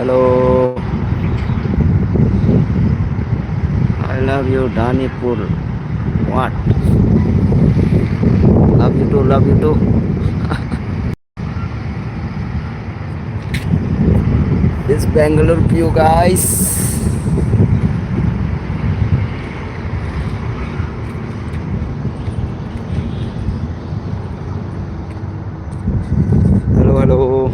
Hello, I love you, Danipur. What? Love you too, love you too. This Bangalore view, guys. Hello, hello.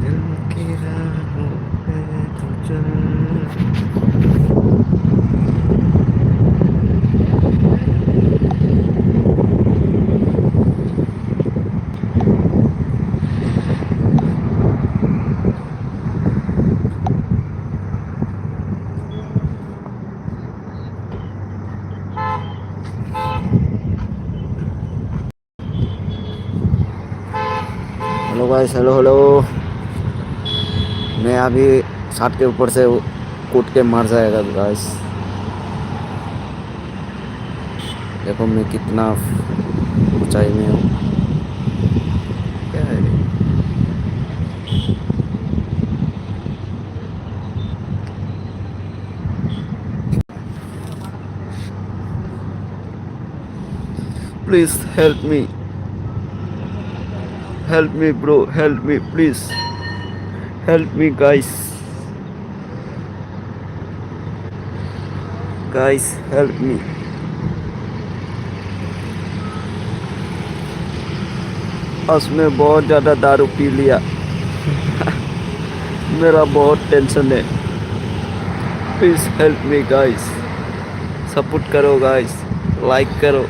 दिल की राहों पे तू चल। Hello guys, hello hello. मैं अभी 60 के ऊपर से कूद के मर जाएगा गाइस। देखो मैं कितना ऊंचाई में हूँ। क्या है ये? Please help me bro, help me please, help me guys, help me। बस मैं बहुत ज़्यादा दारू पी लिया। मेरा बहुत टेंशन है। Please help me guys, support करो गाइस, लाइक करो,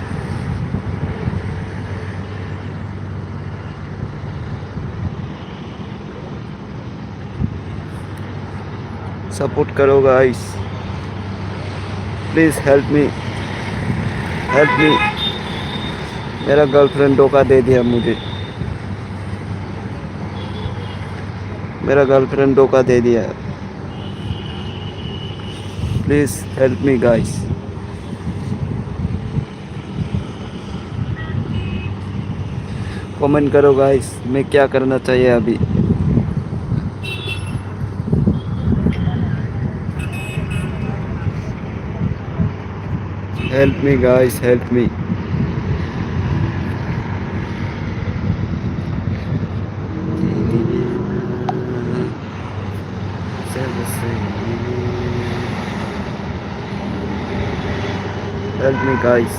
सपोर्ट करो गाइस। Please help me. मेरा गर्लफ्रेंड धोखा दे दिया मुझे। मेरा गर्लफ्रेंड धोखा दे दिया। Please help me guys. Comment करो गाइस, मैं क्या करना चाहिए अभी। Help me guys, help me. Help me guys.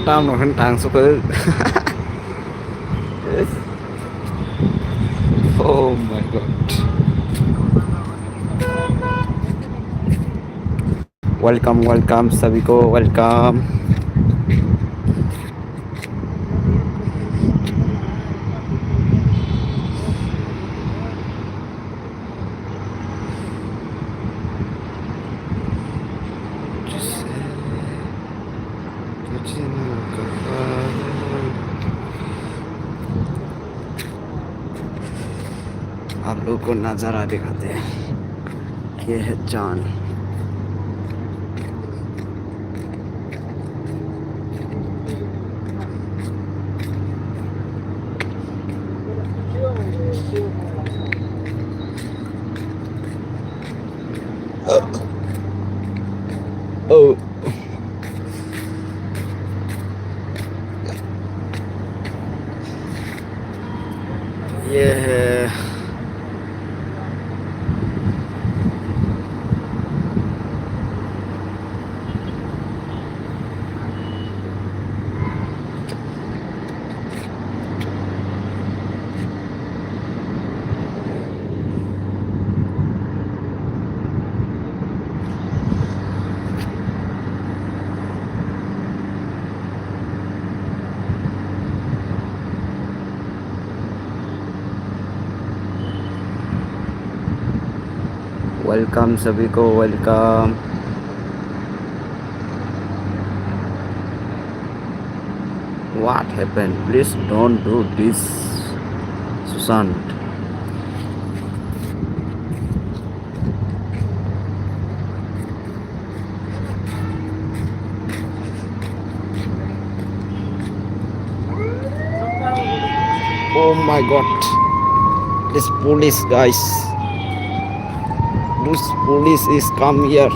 Tao nó hình thang số cơ. Oh my god. Welcome सभी को वेलकम। आप लोगों को नज़ारा दिखाते हैं। ये है चांद। Oh, yeah. वेलकम सभी को welcome. What happened? Please don't do this, Sushant. Oh my god. This police guys. This police is come here.